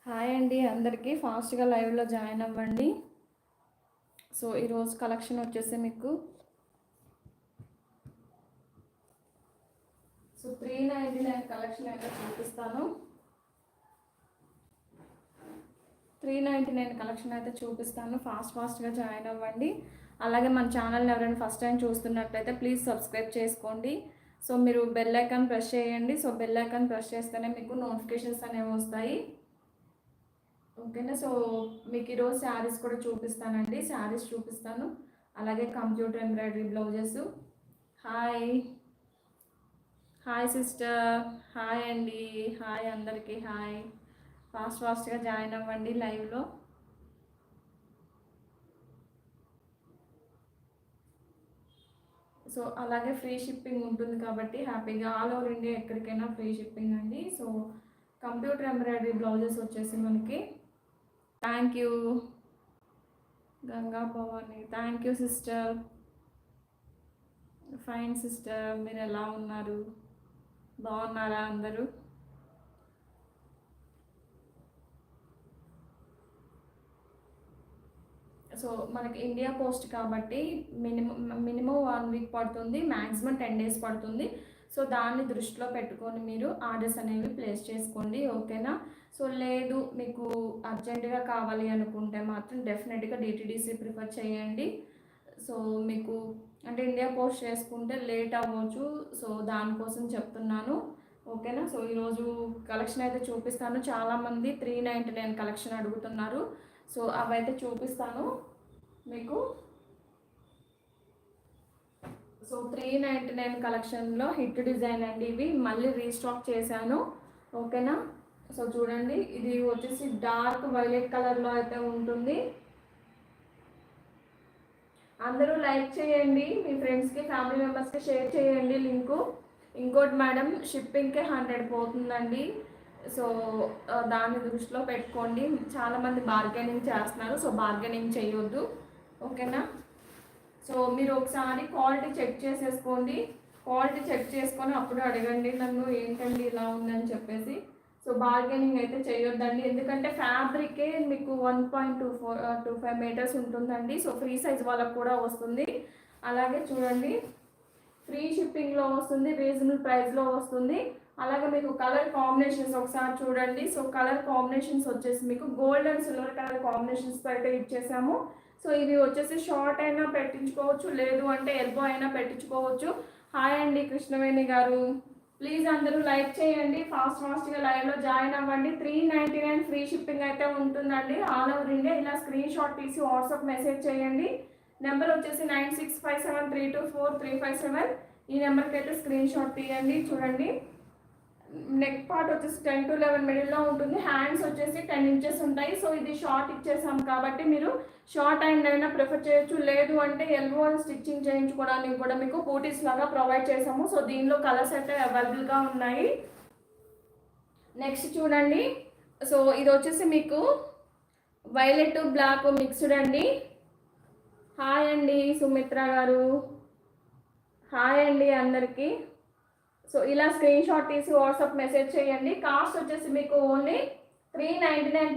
Hi అండి అందరికీ ఫాస్ట్గా లైవ్లో జాయిన్ అవ్వండి. సో ఈరోజు కలెక్షన్ వచ్చేసి మీకు 399 కలెక్షన్ అయితే చూపిస్తాను. 399 కలెక్షన్ అయితే చూపిస్తాను. ఫాస్ట్గా జాయిన్ అవ్వండి. అలాగే మన ఛానల్ని ఎవరైనా ఫస్ట్ టైం చూస్తున్నట్లయితే ప్లీజ్ సబ్స్క్రైబ్ చేసుకోండి. సో మీరు బెల్ ఐకాన్ ప్రెస్ చేయండి. సో బెల్ ఐకాన్ ప్రెస్ చేస్తేనే మీకు నోటిఫికేషన్స్ అనేవి వస్తాయి. ఓకేనా. సో మీకు ఈరోజు శారీస్ కూడా చూపిస్తానండి. శారీస్ చూపిస్తాను, అలాగే computer embroidery blouses. Hi hi sister, hi అండి, హాయ్ అందరికీ హాయ్. ఫాస్ట్గా జాయిన్ అవ్వండి లైవ్లో. సో అలాగే ఫ్రీ షిప్పింగ్ ఉంటుంది కాబట్టి హ్యాపీగా ఆల్ ఓవర్ ఇండియా ఎక్కడికైనా ఫ్రీ షిప్పింగ్ అండి. సో కంప్యూటర్ ఎంబ్రాయిడరీ బ్లౌజెస్ వచ్చేసి మనకి thank you Ganga Bhavani, thank you sister. Fine sister, మీరు ఎలా ఉన్నారు? బాగున్నారా అందరూ? సో మనకి ఇండియా పోస్ట్ కాబట్టి మినిమం 1 వీక్ పడుతుంది, మ్యాక్సిమం 10 days పడుతుంది. సో దాన్ని దృష్టిలో పెట్టుకొని మీరు ఆర్డర్స్ అనేవి ప్లేస్ చేసుకోండి. ఓకేనా. సో లేదు మీకు అర్జెంటుగా కావాలి అనుకుంటే మాత్రం డెఫినెట్గా డిటీడీసీ ప్రిఫర్ చేయండి. సో మీకు అంటే ఇండియా పోస్ట్ చేసుకుంటే లేట్ అవ్వచ్చు. సో దానికోసం చెప్తున్నాను. ఓకేనా. సో ఈరోజు కలెక్షన్ అయితే చూపిస్తాను. చాలామంది 399 కలెక్షన్ అడుగుతున్నారు. సో అవైతే చూపిస్తాను మీకు. సో 399 కలెక్షన్లో హిట్ డిజైన్ అండి. ఇవి మళ్ళీ రీస్టాక్ చేశాను. ఓకేనా. సో చూడండి, ఇది వచ్చేసి డార్క్ వైలెట్ కలర్లో అయితే ఉంటుంది. అందరూ లైక్ చేయండి, మీ ఫ్రెండ్స్కి ఫ్యామిలీ మెంబర్స్కి షేర్ చేయండి లింకు. ఇంకోటి మేడం, షిప్పింగ్కే 100 పోతుందండి. సో దాన్ని దృష్టిలో పెట్టుకోండి. చాలామంది బార్గెనింగ్ చేస్తున్నారు. సో బార్గెనింగ్ చేయొద్దు. ఓకేనా. సో మీరు ఒకసారి క్వాలిటీ చెక్ చేసేసుకోండి. క్వాలిటీ చెక్ చేసుకొని అప్పుడు అడగండి నన్ను, ఏంటండి ఇలా ఉందని చెప్పేసి. సో బార్గెనింగ్ అయితే చేయొద్దండి, ఎందుకంటే ఫ్యాబ్రికే మీకు 1.25 మీటర్స్ ఉంటుందండి. సో ఫ్రీ సైజ్ వాళ్ళకు కూడా వస్తుంది. అలాగే చూడండి, ఫ్రీ షిప్పింగ్లో వస్తుంది, రీజనబుల్ ప్రైస్లో వస్తుంది. అలాగే మీకు కలర్ కాంబినేషన్స్ ఒకసారి చూడండి. సో కలర్ కాంబినేషన్స్ వచ్చేసి మీకు గోల్డ్ అండ్ సిల్వర్ కలర్ కాంబినేషన్స్తో అయితే ఇచ్చేసాము. సో ఇవి వచ్చేసి షార్ట్ అయినా పెట్టించుకోవచ్చు, లేదు అంటే ఎల్బో అయినా పెట్టించుకోవచ్చు. హాయ్ అండి కృష్ణవేణి గారు, ప్లీజ్ అందరూ లైక్ చేయండి, ఫాస్ట్గా లైవ్లో జాయిన్ అవ్వండి. 399 ఫ్రీ షిప్పింగ్ అయితే ఉంటుందండి ఆల్ ఓవర్ ఇండియా. ఇలా స్క్రీన్ షాట్ తీసి వాట్సాప్ మెసేజ్ చేయండి. నెంబర్ వచ్చేసి 9657324357. ఈ నెంబర్కి అయితే స్క్రీన్ షాట్ తీయండి. చూడండి, నెక్ పార్ట్ వచ్చేసి 10 to 11 మిడిల్లో ఉంటుంది. హ్యాండ్స్ వచ్చేసి 10 inches ఉంటాయి. సో ఇది షార్ట్ ఇచ్చేసాం కాబట్టి మీరు షార్ట్ హ్యాండ్ అయినా ప్రిఫర్ చేయొచ్చు, లేదు అంటే ఎల్బో స్టిచ్చింగ్ చేయించుకోవడానికి కూడా మీకు బూటీస్ లాగా ప్రొవైడ్ చేసాము. సో దీనిలో కలర్స్ అయితే అవైలబుల్గా ఉన్నాయి. నెక్స్ట్ చూడండి, సో ఇది వచ్చేసి మీకు వైలెట్ బ్లాక్ మిక్స్డ్ అండి. హాయ్ అండి సుమిత్ర గారు, హాయ్ అండి అందరికీ. సో ఇలా స్క్రీన్ షాట్ తీసి వాట్సాప్ మెసేజ్ చేయండి. కాస్ట్ వచ్చేసి మీకు ఓన్లీ 399